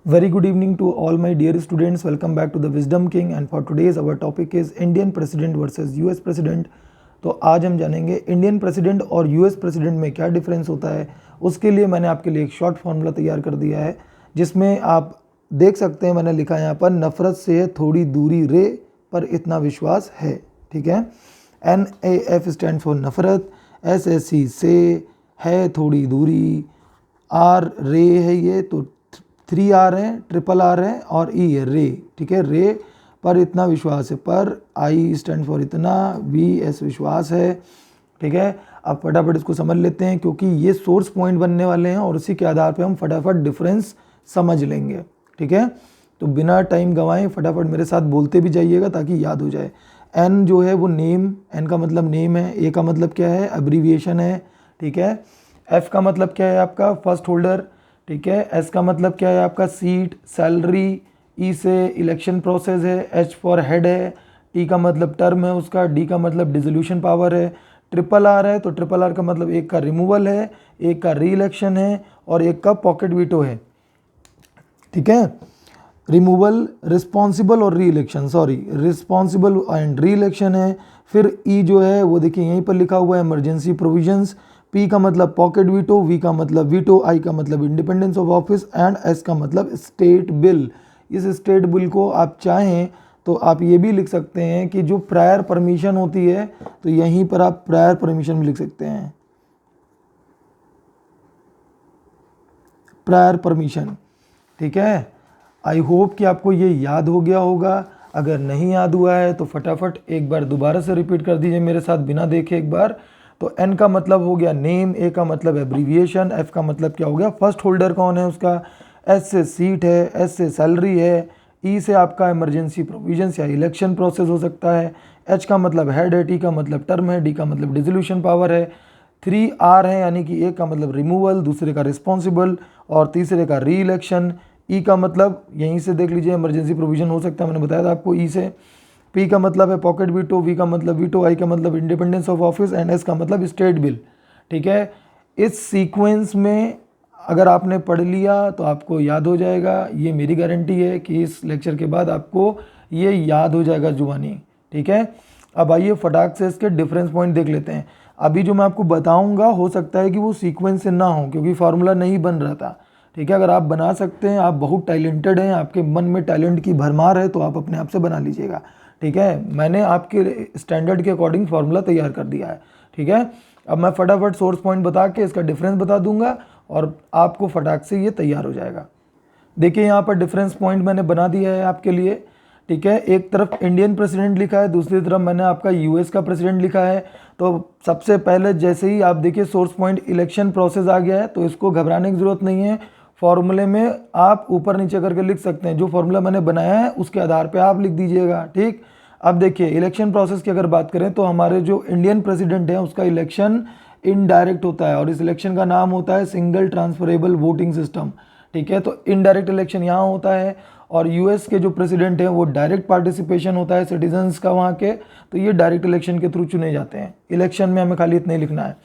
Very good evening to all my dear students. Welcome back to the Wisdom King and for today's our topic is Indian President versus US President. तो आज हम जानेंगे Indian president और US president में क्या difference होता है। उसके लिए मैंने आपके लिए एक शॉर्ट फॉर्मूला तैयार कर दिया है जिसमें आप देख सकते हैं मैंने लिखा है यहाँ पर नफ़रत से है थोड़ी दूरी रे पर इतना विश्वास है। ठीक है, NAF स्टैंड फॉर नफ़रत, SSC से है थोड़ी दूरी, R रे है ये तो 3R है, RRR है और E है रे। ठीक है, रे पर इतना विश्वास है, पर I स्टैंड फॉर इतना, VS विश्वास है। ठीक है, अब फटाफट इसको समझ लेते हैं क्योंकि ये सोर्स पॉइंट बनने वाले हैं और उसी के आधार पे हम फटाफट डिफरेंस समझ लेंगे। ठीक है, तो बिना टाइम गंवाएं फटाफट मेरे साथ बोलते भी जाइएगा ताकि याद हो जाए। N जो है वो नेम, N का मतलब नेम है, A का मतलब क्या है, एब्रीविएशन है। ठीक है, F का मतलब क्या है आपका, फर्स्ट होल्डर। ठीक है, S का मतलब क्या है आपका, सीट, सैलरी। E से इलेक्शन प्रोसेस है, H फॉर हेड है, T का मतलब टर्म है उसका, D का मतलब डिसोल्यूशन पावर है, RRR है तो RRR का मतलब एक का रिमूवल है, एक का री इलेक्शन है और एक का पॉकेट वीटो है। ठीक है, रिमूवल, रिस्पॉन्सिबल और री election, sorry responsible and re election है। फिर ई जो है वो देखिए यहीं पर लिखा हुआ है इमरजेंसी प्रोविजंस। पी का मतलब पॉकेट वीटो, वी का मतलब वीटो, आई का मतलब independence of office and S का मतलब स्टेट बिल। इस स्टेट बिल को आप चाहें तो आप ये भी लिख सकते हैं कि जो प्रायर परमिशन होती है तो यहीं पर आप प्रायर परमिशन भी लिख सकते हैं, प्रायर परमिशन। ठीक है, आई होप कि आपको ये याद हो गया होगा। अगर नहीं याद हुआ है तो फटाफट एक बार दोबारा से रिपीट कर दीजिए मेरे साथ बिना देखे एक बार। तो एन का मतलब हो गया नेम, ए का मतलब एब्रीविएशन, एफ का मतलब क्या हो गया, फर्स्ट होल्डर कौन है उसका, एस से सीट है, एस से सैलरी है, ई से आपका इमरजेंसी प्रोविजंस या इलेक्शन प्रोसेस हो सकता है, एच का मतलब हेड है, टी का मतलब टर्म है, डी का मतलब डिसोल्यूशन पावर है, 3R है यानी कि एक का मतलब रिमूवल, दूसरे का रिस्पॉन्सिबल और तीसरे का री इलेक्शन। ई का मतलब यहीं से देख लीजिए इमरजेंसी प्रोविजन हो सकता है, मैंने बताया था आपको ई से। पी का मतलब है पॉकेट वीटो, वी का मतलब वीटो, आई का मतलब independence of office and S का मतलब स्टेट बिल। ठीक है, इस सीक्वेंस में अगर आपने पढ़ लिया तो आपको याद हो जाएगा, ये मेरी गारंटी है कि इस लेक्चर के बाद आपको ये याद हो जाएगा जुबानी। ठीक है, अब आइए फटाक से इसके डिफरेंस पॉइंट देख लेते हैं। अभी जो मैं आपको बताऊंगा हो सकता है कि वो सीक्वेंस से ना हो क्योंकि फार्मूला नहीं बन रहा था। ठीक है, अगर आप बना सकते हैं, आप बहुत टैलेंटेड हैं, आपके मन में टैलेंट की भरमार है तो आप अपने आप से बना लीजिएगा। ठीक है, मैंने आपके स्टैंडर्ड के अकॉर्डिंग फार्मूला तैयार कर दिया है। ठीक है, अब मैं फटाफट सोर्स पॉइंट बता के इसका डिफरेंस बता दूंगा और आपको फटाक से ये तैयार हो जाएगा। देखिए यहाँ पर डिफरेंस पॉइंट मैंने बना दिया है आपके लिए। ठीक है, एक तरफ इंडियन प्रेसिडेंट लिखा है, दूसरी तरफ मैंने आपका यूएस का प्रेसिडेंट लिखा है। तो सबसे पहले जैसे ही आप देखिए सोर्स पॉइंट इलेक्शन प्रोसेस आ गया है तो इसको घबराने की ज़रूरत नहीं है। फॉर्मूले में आप ऊपर नीचे करके लिख सकते हैं, जो फॉर्मूला मैंने बनाया है उसके आधार पे आप लिख दीजिएगा। ठीक, अब देखिए इलेक्शन प्रोसेस की अगर बात करें तो हमारे जो इंडियन प्रेसिडेंट है उसका इलेक्शन इनडायरेक्ट होता है और इस इलेक्शन का नाम होता है सिंगल ट्रांसफरेबल वोटिंग सिस्टम। ठीक है, तो इनडायरेक्ट इलेक्शन यहाँ होता है और यूएस के जो प्रेसिडेंट हैं वो डायरेक्ट पार्टिसिपेशन होता है सिटीजन्स का वहाँ के, तो ये डायरेक्ट इलेक्शन के थ्रू चुने जाते हैं। इलेक्शन में हमें खाली इतना ही लिखना है।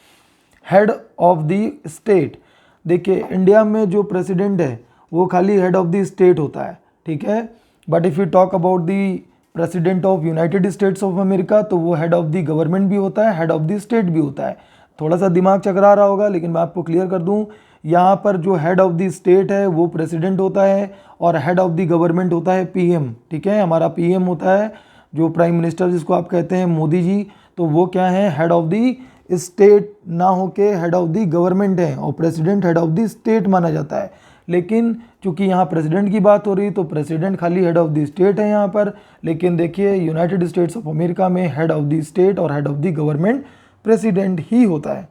हेड ऑफ द स्टेट, देखिए इंडिया में जो प्रेसिडेंट है वो खाली हेड ऑफ द स्टेट होता है। ठीक है, but if you talk about the president of United States of America तो वो हेड ऑफ द गवर्नमेंट भी होता है, हेड ऑफ द स्टेट भी होता है। थोड़ा सा दिमाग चकरा रहा होगा लेकिन मैं आपको क्लियर कर दूं, यहाँ पर जो हेड ऑफ द स्टेट है वो प्रेसिडेंट होता है और हेड ऑफ द गवर्नमेंट होता है पीएम। ठीक है, हमारा पीएम होता है जो प्राइम मिनिस्टर जिसको आप कहते हैं मोदी जी, तो वो क्या है, हेड ऑफ द स्टेट ना होके हेड ऑफ द गवर्नमेंट है और president head of the state माना जाता है। लेकिन चूंकि यहाँ प्रेसिडेंट की बात हो रही तो प्रेसिडेंट खाली हेड ऑफ द स्टेट है यहाँ पर, लेकिन देखिए यूनाइटेड स्टेट्स ऑफ अमेरिका में हेड ऑफ द स्टेट और head of the government president ही होता है।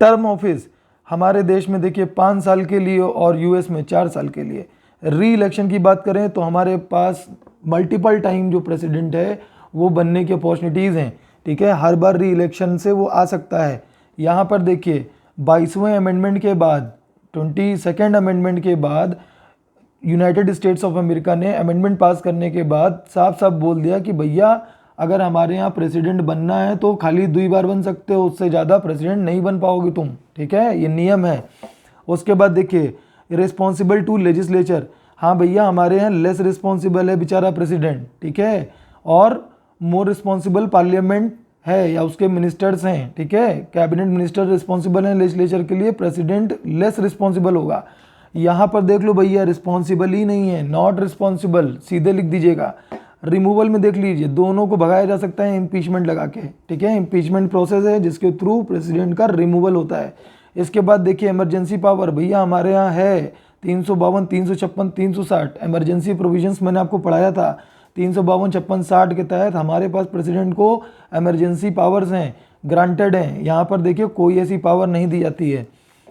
टर्म ऑफिस हमारे देश में देखिए 5 साल के लिए और यूएस में 4 साल के लिए। री इलेक्शन की बात करें तो हमारे पास मल्टीपल टाइम जो प्रेसिडेंट है वो बनने की अपॉर्चुनिटीज़ हैं। ठीक है, हर बार री इलेक्शन से वो आ सकता है। यहाँ पर देखिए 22वें अमेंडमेंट के बाद, 22nd अमेंडमेंट के बाद यूनाइटेड स्टेट्स ऑफ अमेरिका ने अमेंडमेंट पास करने के बाद साफ साफ बोल दिया कि भैया अगर हमारे यहाँ प्रेसिडेंट बनना है तो खाली 2 बार बन सकते हो, उससे ज़्यादा प्रेसिडेंट नहीं बन पाओगे तुम। ठीक है, ये नियम है। उसके बाद देखिए रिस्पॉन्सिबल टू लेजिस्लेचर, हाँ भैया हमारे यहाँ लेस रिस्पॉन्सिबल है बेचारा प्रेसिडेंट, ठीक है, और मोर रिस्पॉन्सिबल पार्लियामेंट है या उसके मिनिस्टर्स हैं, ठीक है, कैबिनेट मिनिस्टर रिस्पॉन्सिबल हैं लेजिस्लेचर के लिए, प्रेसिडेंट लेस रिस्पॉन्सिबल होगा। यहाँ पर देख लो भैया रिस्पॉन्सिबल ही नहीं है, नॉट रिस्पॉन्सिबल सीधे लिख दीजिएगा। रिमूवल में देख लीजिए दोनों को भगाया जा सकता है इम्पीचमेंट लगा के, ठीक है, इम्पीचमेंट प्रोसेस है जिसके थ्रू प्रेसिडेंट का रिमूवल होता है। इसके बाद देखिए इमरजेंसी पावर, भैया हमारे यहाँ है 352, 356, 360 इमरजेंसी प्रोविजंस मैंने आपको पढ़ाया था। 352, 56, 60 के तहत हमारे पास प्रेसिडेंट को इमरजेंसी पावर्स हैं, ग्रांटेड हैं। यहाँ पर देखिए कोई ऐसी पावर नहीं दी जाती है।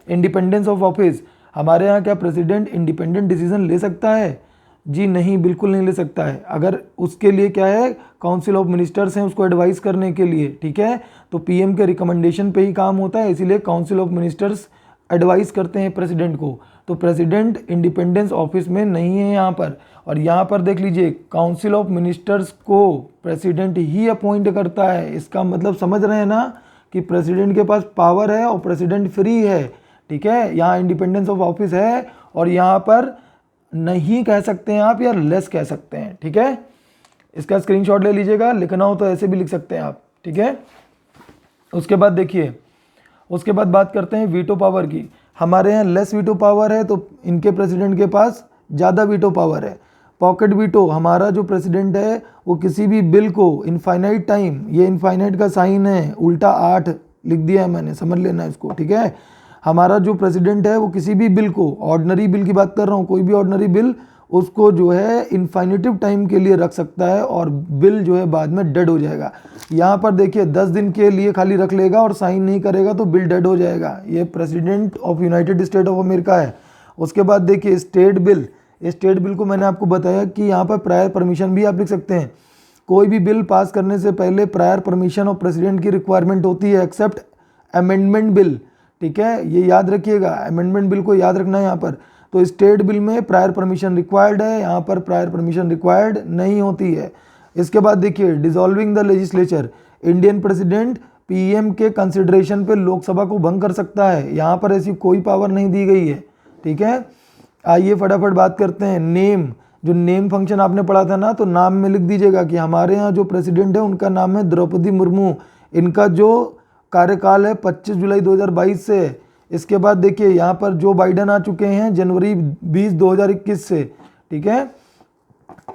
इंडिपेंडेंस ऑफ ऑफिस, हमारे यहाँ क्या प्रेसिडेंट इंडिपेंडेंट डिसीजन ले सकता है? जी नहीं, बिल्कुल नहीं ले सकता है। अगर उसके लिए क्या है, काउंसिल ऑफ मिनिस्टर्स हैं उसको एडवाइस करने के लिए, ठीक है, तो पीएम के रिकमेंडेशन पे ही काम होता है, इसीलिए काउंसिल ऑफ मिनिस्टर्स एडवाइस करते हैं प्रेसिडेंट को। तो प्रेसिडेंट इंडिपेंडेंस ऑफिस में नहीं है यहाँ पर। और यहाँ पर देख लीजिए काउंसिल ऑफ मिनिस्टर्स को प्रेसिडेंट ही अपॉइंट करता है। इसका मतलब समझ रहे हैं ना कि प्रेसिडेंट के पास पावर है और प्रेसिडेंट फ्री है, ठीक है। यहाँ इंडिपेंडेंस ऑफ ऑफिस है और यहाँ पर नहीं कह सकते हैं आप या लेस कह सकते हैं, ठीक है। इसका स्क्रीनशॉट ले लीजिएगा, लिखना हो तो ऐसे भी लिख सकते हैं आप, ठीक है। उसके बाद देखिए, उसके बाद बात करते हैं वीटो पावर की। हमारे यहाँ लेस वीटो पावर है तो इनके प्रेसिडेंट के पास ज़्यादा वीटो पावर है। पॉकेट वीटो, हमारा जो प्रेसिडेंट है वो किसी भी बिल को इनफाइनाइट टाइम, ये इनफाइनाइट का साइन है, उल्टा 8 लिख दिया है मैंने, समझ लेना इसको, ठीक है। हमारा जो प्रेसिडेंट है वो किसी भी बिल को, ऑर्डिनरी बिल की बात कर रहा हूँ, कोई भी ऑर्डिनरी बिल, उसको जो है इनफाइनेटिव टाइम के लिए रख सकता है और बिल जो है बाद में डेड हो जाएगा। यहाँ पर देखिए 10 दिन के लिए खाली रख लेगा और साइन नहीं करेगा तो बिल डेड हो जाएगा। ये president of United state of America है। उसके बाद देखिए स्टेट बिल, स्टेट बिल को मैंने आपको बताया कि यहाँ पर प्रायर परमिशन भी आप लिख सकते हैं। कोई भी बिल पास करने से पहले प्रायर परमिशन ऑफ प्रेसिडेंट की रिक्वायरमेंट होती है, एक्सेप्ट अमेंडमेंट बिल, ठीक है, ये याद रखिएगा, अमेंडमेंट बिल को याद रखना है यहाँ पर। तो स्टेट बिल में प्रायर परमिशन रिक्वायर्ड है, यहाँ पर प्रायर परमिशन रिक्वायर्ड नहीं होती है। इसके बाद देखिए dissolving the legislature, Indian president PM के कंसिडरेशन पे लोकसभा को भंग कर सकता है, यहाँ पर ऐसी कोई पावर नहीं दी गई है, ठीक है। आइए फटाफट बात करते हैं नेम, जो नेम फंक्शन आपने पढ़ा था ना, तो नाम में लिख दीजिएगा कि हमारे यहाँ जो प्रेसिडेंट है उनका नाम है द्रौपदी मुर्मू, इनका जो कार्यकाल है 25 जुलाई 2022 से। इसके बाद देखिए यहाँ पर जो बाइडन आ चुके हैं जनवरी 20, 2021 से, ठीक है।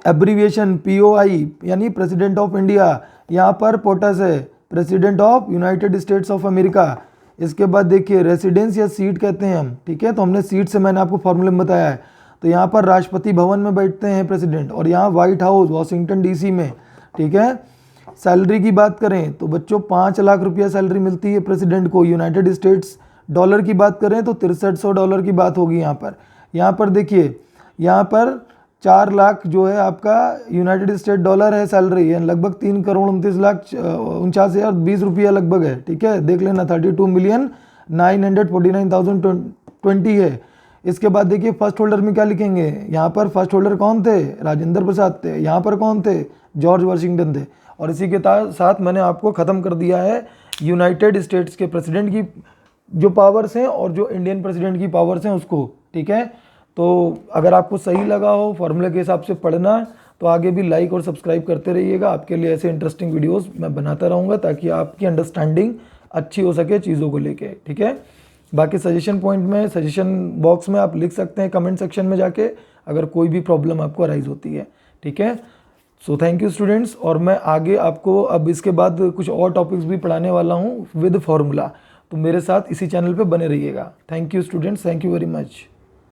एब्रीविएशन POI यानी प्रेसिडेंट ऑफ इंडिया, यहाँ पर पोटस है, president of United States of America. इसके बाद देखिए रेसिडेंस या सीट कहते हैं हम, ठीक है, तो हमने सीट से मैंने आपको फॉर्मूले में बताया है। तो यहाँ पर राष्ट्रपति भवन में बैठते हैं प्रेसिडेंट और यहाँ व्हाइट हाउस वाशिंगटन DC में, ठीक है। सैलरी की बात करें तो बच्चों 5 लाख रुपया सैलरी मिलती है प्रेसिडेंट को। यूनाइटेड स्टेट्स डॉलर की बात करें तो $6300 की बात होगी यहाँ पर। यहाँ पर देखिए यहाँ पर 4 लाख जो है आपका यूनाइटेड स्टेट डॉलर है सैलरी, यानी लगभग 3,29,49,020 रुपया लगभग है, ठीक है, देख लेना 32,949,020 है। इसके बाद देखिए फर्स्ट होल्डर में क्या लिखेंगे, यहाँ पर फर्स्ट होल्डर कौन थे, राजेंद्र प्रसाद थे, यहाँ पर कौन थे, जॉर्ज वाशिंगटन थे। और इसी के साथ मैंने आपको ख़त्म कर दिया है यूनाइटेड स्टेट्स के प्रेसिडेंट की जो पावर्स हैं और जो इंडियन प्रेसिडेंट की पावर्स हैं उसको, ठीक है। तो अगर आपको सही लगा हो फॉर्मूले के हिसाब से पढ़ना तो आगे भी लाइक और सब्सक्राइब करते रहिएगा। आपके लिए ऐसे इंटरेस्टिंग वीडियोस मैं बनाता रहूँगा ताकि आपकी अंडरस्टैंडिंग अच्छी हो सके चीज़ों को लेके, ठीक है। बाकी सजेशन पॉइंट में, सजेशन बॉक्स में आप लिख सकते हैं कमेंट सेक्शन में जाके अगर कोई भी प्रॉब्लम आपको अराइज होती है, ठीक है। सो थैंक यू स्टूडेंट्स, और मैं आगे आपको अब इसके बाद कुछ और टॉपिक्स भी पढ़ाने वाला हूँ विद फार्मूला, तो मेरे साथ इसी चैनल पे बने रहिएगा। Thank you students, thank you very much.